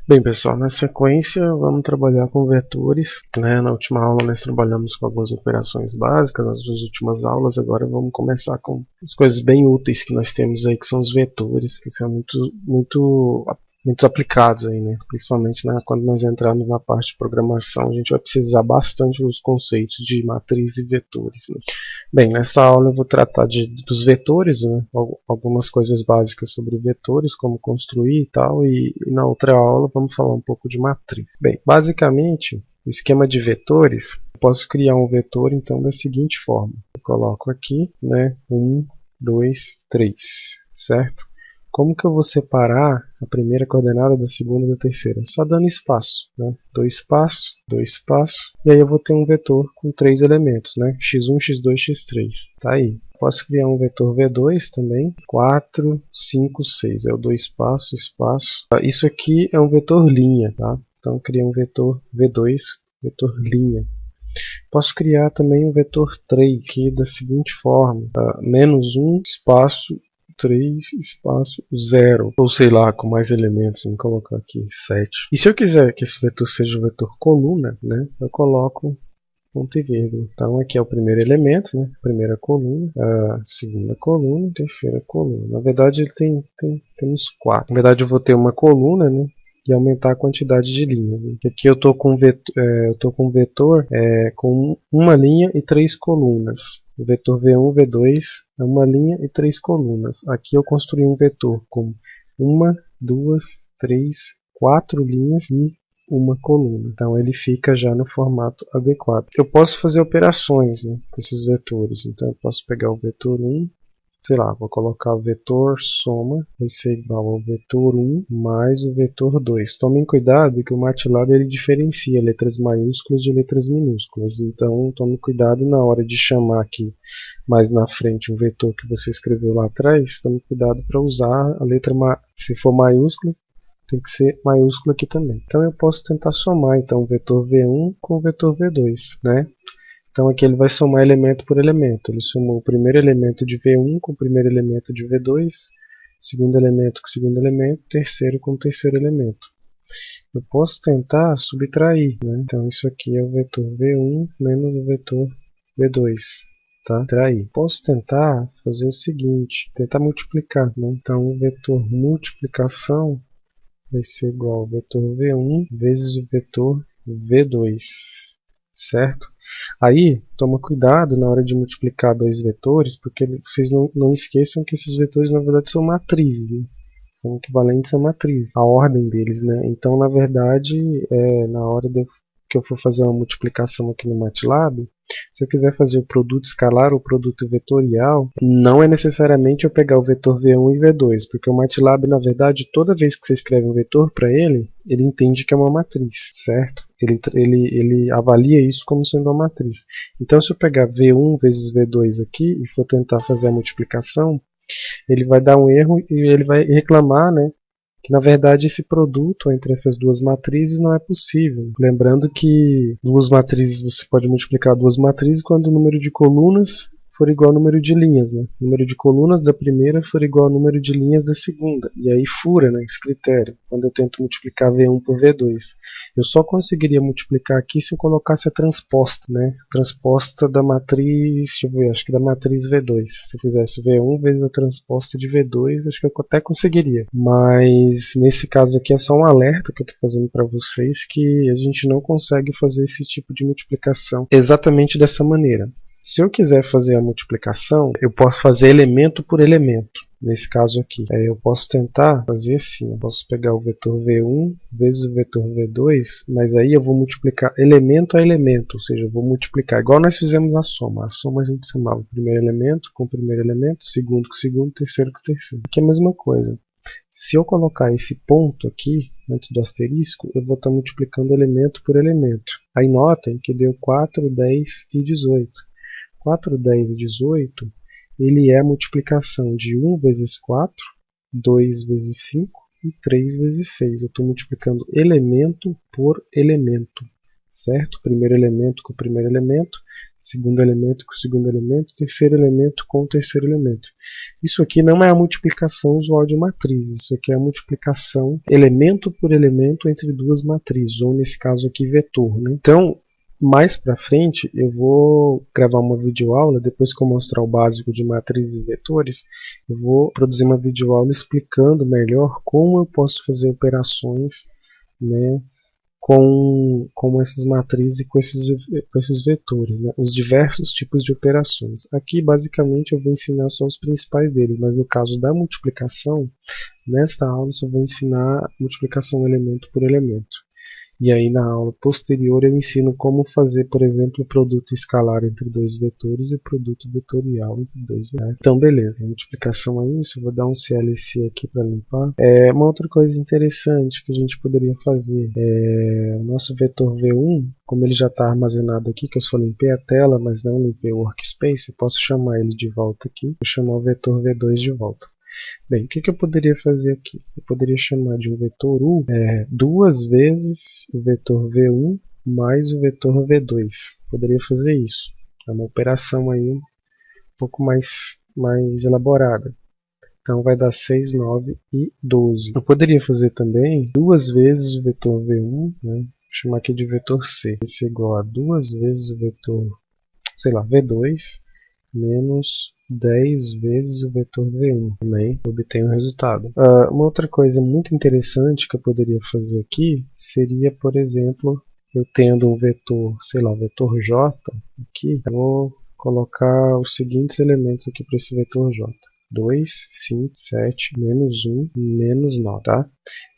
Bem, pessoal, na sequência vamos trabalhar com vetores, né? Na última aula nós trabalhamos com algumas operações básicas, nas duas últimas aulas. Agora vamos começar com as coisas bem úteis que nós temos aí, que são os vetores, que são muito aplicados aí, né? Principalmente quando nós entrarmos na parte de programação, a gente vai precisar bastante dos conceitos de matriz e vetores, né? Bem, nessa aula eu vou tratar dos vetores, né? Algumas coisas básicas sobre vetores, como construir e tal, e na outra aula vamos falar um pouco de matriz. Bem, basicamente, o esquema de vetores, eu posso criar um vetor então da seguinte forma. Eu coloco aqui, né, 1, 2, 3, certo? Como que eu vou separar a primeira coordenada da segunda e da terceira? Só dando espaço, né? Dois espaços, e aí eu vou ter um vetor com três elementos, né? x1, x2, x3. Tá aí. Posso criar um vetor v2 também, 4, 5, 6. É o dois espaço, espaço. Isso aqui é um vetor linha, tá? Então eu criei um vetor v2, vetor linha. Posso criar também um vetor 3 aqui da seguinte forma, menos 1, espaço 3, espaço 0, ou sei lá, com mais elementos, vamos colocar aqui 7. E se eu quiser que esse vetor seja um vetor coluna, né, eu coloco ponto e vírgula. Então aqui é o primeiro elemento, né, primeira coluna, a segunda coluna, terceira coluna. Na verdade ele temos 4. Na verdade eu vou ter uma coluna, né, e aumentar a quantidade de linhas. Aqui eu estou com um vetor com uma linha e 3 colunas. O vetor V1, V2 é uma linha e 3 colunas. Aqui eu construí um vetor com uma, duas, três, 4 linhas e uma coluna. Então ele fica já no formato adequado. Eu posso fazer operações, né, com esses vetores. Então eu posso pegar o vetor 1, sei lá, vou colocar o vetor soma, vai ser igual ao vetor 1 mais o vetor 2. Tomem cuidado que o MATLAB ele diferencia letras maiúsculas de letras minúsculas. Então tome cuidado na hora de chamar aqui mais na frente um vetor que você escreveu lá atrás. Tome cuidado para usar a letra, se for maiúscula, tem que ser maiúsculo aqui também. Então eu posso tentar somar então o vetor V1 com o vetor V2, né? Então aqui ele vai somar elemento por elemento. Ele somou o primeiro elemento de V1 com o primeiro elemento de V2, segundo elemento com o segundo elemento, terceiro com o terceiro elemento. Eu posso tentar subtrair, né? Então isso aqui é o vetor V1 menos o vetor V2. Tá? Subtrair. Posso tentar fazer o seguinte, tentar multiplicar, né? Então o vetor multiplicação vai ser igual ao vetor V1 vezes o vetor V2, certo? Aí, toma cuidado na hora de multiplicar dois vetores, porque vocês não esqueçam que esses vetores na verdade são matrizes, né? São equivalentes a matrizes, a ordem deles, né? Então, na verdade, na hora que eu for fazer uma multiplicação aqui no MATLAB, se eu quiser fazer o produto escalar ou o produto vetorial, não é necessariamente eu pegar o vetor V1 e V2, porque o MATLAB, na verdade, toda vez que você escreve um vetor para ele entende que é uma matriz, certo? Ele avalia isso como sendo uma matriz. Então, se eu pegar V1 vezes V2 aqui e for tentar fazer a multiplicação, ele vai dar um erro e ele vai reclamar, né, que na verdade esse produto entre essas duas matrizes não é possível. Lembrando que duas matrizes, você pode multiplicar duas matrizes quando o número de colunas for igual ao número de linhas, né? O número de colunas da primeira for igual ao número de linhas da segunda. E aí fura, né, esse critério, quando eu tento multiplicar V1 por V2. Eu só conseguiria multiplicar aqui se eu colocasse a transposta, né? Transposta da matriz, deixa eu ver, acho que da matriz V2. Se eu fizesse V1 vezes a transposta de V2, acho que eu até conseguiria. Mas nesse caso aqui é só um alerta que eu estou fazendo para vocês que a gente não consegue fazer esse tipo de multiplicação exatamente dessa maneira. Se eu quiser fazer a multiplicação, eu posso fazer elemento por elemento. Nesse caso aqui, eu posso tentar fazer assim, eu posso pegar o vetor V1 vezes o vetor V2, mas aí eu vou multiplicar elemento a elemento, ou seja, eu vou multiplicar, igual nós fizemos a soma. A soma a gente somava o primeiro elemento com o primeiro elemento, segundo com o segundo, terceiro com o terceiro. Aqui é a mesma coisa. Se eu colocar esse ponto aqui, antes do asterisco, eu vou estar multiplicando elemento por elemento. Aí notem que deu 4, 10 e 18. 4, 10 e 18, ele é a multiplicação de 1 vezes 4, 2 vezes 5 e 3 vezes 6. Eu estou multiplicando elemento por elemento, certo? Primeiro elemento com o primeiro elemento, segundo elemento com segundo elemento, terceiro elemento com terceiro elemento. Isso aqui não é a multiplicação usual de matrizes, isso aqui é a multiplicação elemento por elemento entre duas matrizes, ou nesse caso aqui vetor, né? Então, mais para frente eu vou gravar uma videoaula, depois que eu mostrar o básico de matrizes e vetores, eu vou produzir uma videoaula explicando melhor como eu posso fazer operações, né, com essas matrizes e com esses vetores, né, os diversos tipos de operações. Aqui basicamente eu vou ensinar só os principais deles, mas no caso da multiplicação, nesta aula eu só vou ensinar multiplicação elemento por elemento. E aí na aula posterior eu ensino como fazer, por exemplo, o produto escalar entre dois vetores e o produto vetorial entre dois vetores. Então beleza, multiplicação é isso, eu vou dar um CLC aqui para limpar. Uma outra coisa interessante que a gente poderia fazer o nosso vetor V1, como ele já está armazenado aqui, que eu só limpei a tela, mas não limpei o workspace, eu posso chamar ele de volta aqui, vou chamar o vetor V2 de volta. Bem, o que eu poderia fazer aqui? Eu poderia chamar de um vetor U duas vezes o vetor V1 mais o vetor V2. Poderia fazer isso. É uma operação aí um pouco mais elaborada. Então vai dar 6, 9 e 12. Eu poderia fazer também duas vezes o vetor V1, né? Vou chamar aqui de vetor C. Isso é igual a duas vezes o vetor, sei lá, V2 menos 10 vezes o vetor V1, também obtenho o resultado. Uma outra coisa muito interessante que eu poderia fazer aqui seria, por exemplo, eu tendo um vetor, sei lá, vetor J aqui, eu vou colocar os seguintes elementos aqui para esse vetor J. 2, 5, 7, menos 1, menos 9, tá?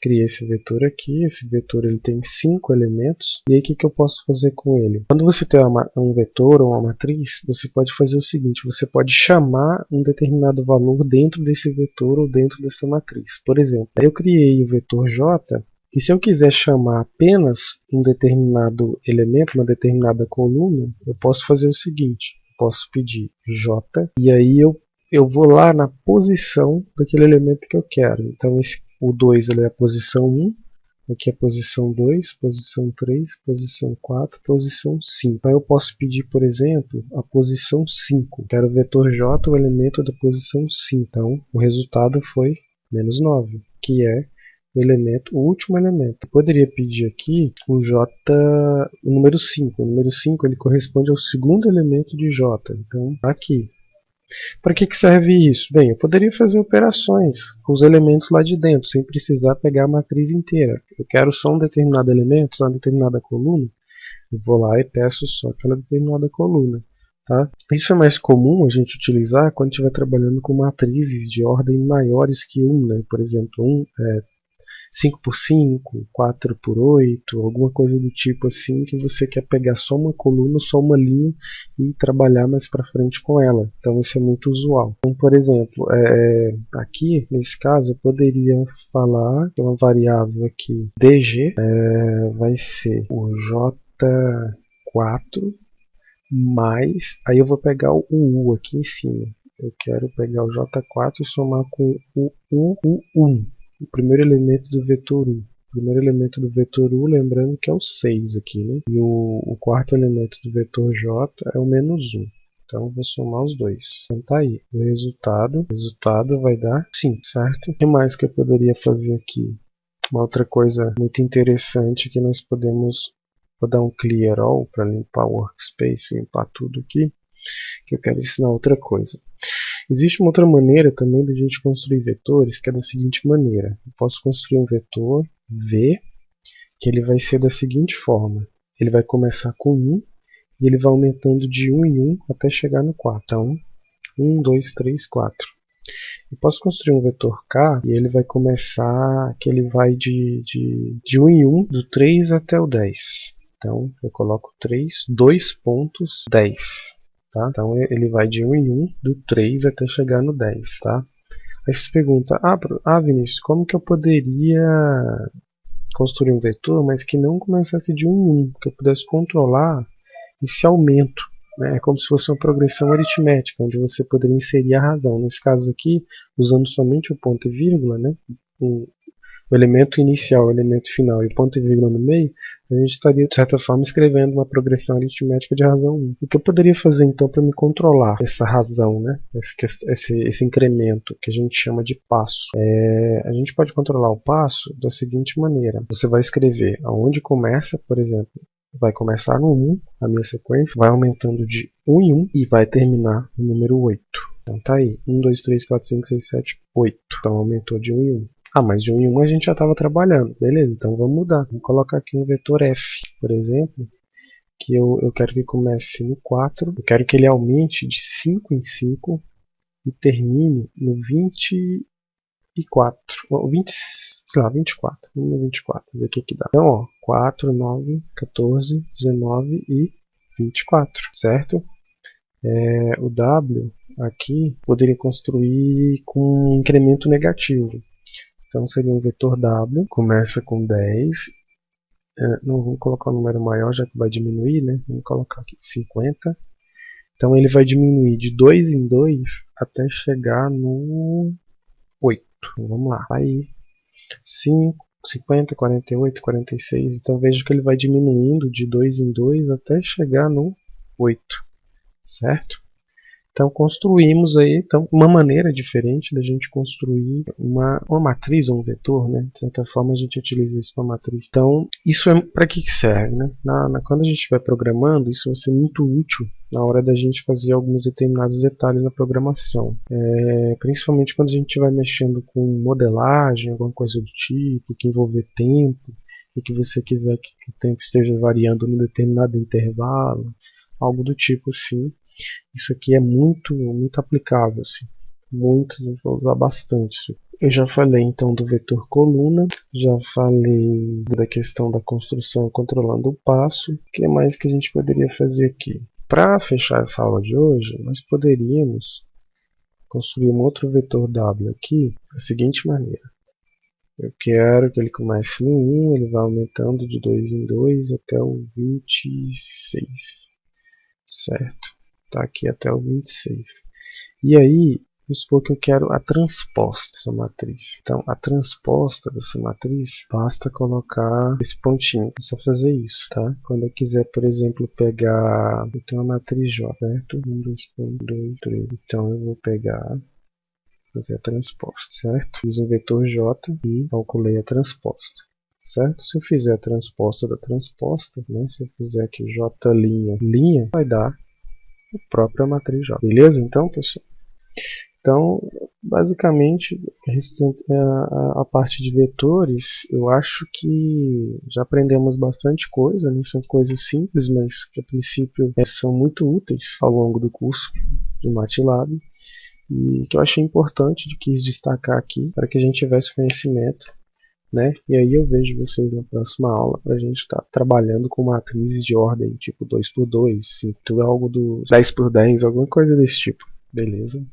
Criei esse vetor aqui, esse vetor ele tem 5 elementos, e aí o que eu posso fazer com ele? Quando você tem um vetor ou uma matriz, você pode fazer o seguinte, você pode chamar um determinado valor dentro desse vetor ou dentro dessa matriz. Por exemplo, eu criei o vetor J, e se eu quiser chamar apenas um determinado elemento, uma determinada coluna, eu posso fazer o seguinte, eu posso pedir J, e aí eu vou lá na posição daquele elemento que eu quero. Então o 2 ele é a posição 1, aqui é a posição 2, posição 3, posição 4, posição 5. Então eu posso pedir, por exemplo, a posição 5. Quero o vetor J, o elemento da posição 5. Então o resultado foi menos 9, que é o último elemento. Eu poderia pedir aqui o J, o número 5. O número 5 ele corresponde ao segundo elemento de J. Então aqui. Para que serve isso? Bem, eu poderia fazer operações com os elementos lá de dentro, sem precisar pegar a matriz inteira. Eu quero só um determinado elemento, só uma determinada coluna, eu vou lá e peço só aquela determinada coluna. Tá? Isso é mais comum a gente utilizar quando estiver trabalhando com matrizes de ordem maiores que 1, né? Por exemplo, 5 por 5, 4 por 8, alguma coisa do tipo assim, que você quer pegar só uma coluna, só uma linha e trabalhar mais para frente com ela. Então isso é muito usual. Então, por exemplo, aqui nesse caso eu poderia falar que uma variável aqui dg vai ser o j4 mais, aí eu vou pegar o u aqui em cima. Eu quero pegar o j4 e somar com o u1. O primeiro elemento do vetor U. O primeiro elemento do vetor U, lembrando que é o 6 aqui, né? E o quarto elemento do vetor J é o menos 1. Então eu vou somar os dois. Então tá aí. O resultado vai dar 5, certo? O que mais que eu poderia fazer aqui? Uma outra coisa muito interessante que nós podemos... Vou dar um clear all para limpar o workspace, limpar tudo aqui. Que eu quero ensinar outra coisa. Existe uma outra maneira também de a gente construir vetores, que é da seguinte maneira. Eu posso construir um vetor V, que ele vai ser da seguinte forma. Ele vai começar com 1, e ele vai aumentando de 1 em 1 até chegar no 4. Então, 1, 2, 3, 4. Eu posso construir um vetor K, e ele vai começar, que ele vai de 1 em 1, do 3 até o 10. Então, eu coloco 3, 2 pontos, 10. Tá? Então ele vai de 1 em 1, do 3 até chegar no 10. Tá? Aí você pergunta, Vinícius, como que eu poderia construir um vetor, mas que não começasse de 1 em 1, que eu pudesse controlar esse aumento? Né? É como se fosse uma progressão aritmética, onde você poderia inserir a razão. Nesse caso aqui, usando somente o ponto e vírgula, né? o elemento inicial, o elemento final e o ponto e vírgula no meio, a gente estaria, de certa forma, escrevendo uma progressão aritmética de razão 1. O que eu poderia fazer, então, para me controlar essa razão, né? esse incremento, que a gente chama de passo? A gente pode controlar o passo da seguinte maneira. Você vai escrever aonde começa, por exemplo, vai começar no 1, a minha sequência, vai aumentando de 1 em 1 e vai terminar no número 8. Então tá aí, 1, 2, 3, 4, 5, 6, 7, 8. Então aumentou de 1 em 1. Ah, mas de 1 em 1 a gente já estava trabalhando. Beleza, então vamos mudar. Vamos colocar aqui um vetor f, por exemplo, que eu quero que comece no 4. Eu quero que ele aumente de 5 em 5 e termine no 24. 20, sei lá, 24. Vamos no 24, ver o que dá. Então, ó, 4, 9, 14, 19 e 24, certo? O W aqui poderia construir com um incremento negativo. Então seria um vetor W, começa com 10. Não vamos colocar um número maior, já que vai diminuir, né? Vamos colocar aqui 50. Então ele vai diminuir de 2 em 2 até chegar no 8. Então vamos lá. Aí 5, 50, 48, 46. Então veja que ele vai diminuindo de 2 em 2 até chegar no 8. Certo? Então construímos aí uma maneira diferente da gente construir uma matriz ou um vetor, né? De certa forma a gente utiliza isso para matriz. Então isso para que serve, né? Quando a gente estiver programando, isso vai ser muito útil na hora da gente fazer alguns determinados detalhes na programação. Principalmente quando a gente estiver mexendo com modelagem, alguma coisa do tipo, que envolver tempo, e que você quiser que o tempo esteja variando num determinado intervalo, algo do tipo assim. Isso aqui é muito aplicável, assim. Eu vou usar bastante. Eu já falei então do vetor coluna, já falei da questão da construção controlando o passo. O que mais que a gente poderia fazer aqui? Para fechar essa aula de hoje, nós poderíamos construir um outro vetor W aqui da seguinte maneira. Eu quero que ele comece no 1, ele vai aumentando de 2 em 2 até o 26, certo? Tá aqui até o 26. E aí, vamos supor que eu quero a transposta dessa matriz. Então, a transposta dessa matriz, basta colocar esse pontinho. É só fazer isso, tá? Quando eu quiser, por exemplo, pegar... Eu tenho uma matriz J, certo? 1, 2, 2, 3. Então, eu vou pegar... fazer a transposta, certo? Fiz um vetor J e calculei a transposta. Certo? Se eu fizer a transposta da transposta, né? Se eu fizer aqui J', vai dar a própria matriz J. Beleza? Então, pessoal? Então, basicamente, a parte de vetores, eu acho que já aprendemos bastante coisa, né? São coisas simples, mas que a princípio são muito úteis ao longo do curso de MATLAB, e que eu achei importante, quis destacar aqui, para que a gente tivesse conhecimento, né? E aí eu vejo vocês na próxima aula para a gente estar trabalhando com matrizes de ordem tipo 2x2, algo do 10x10, alguma coisa desse tipo. Beleza?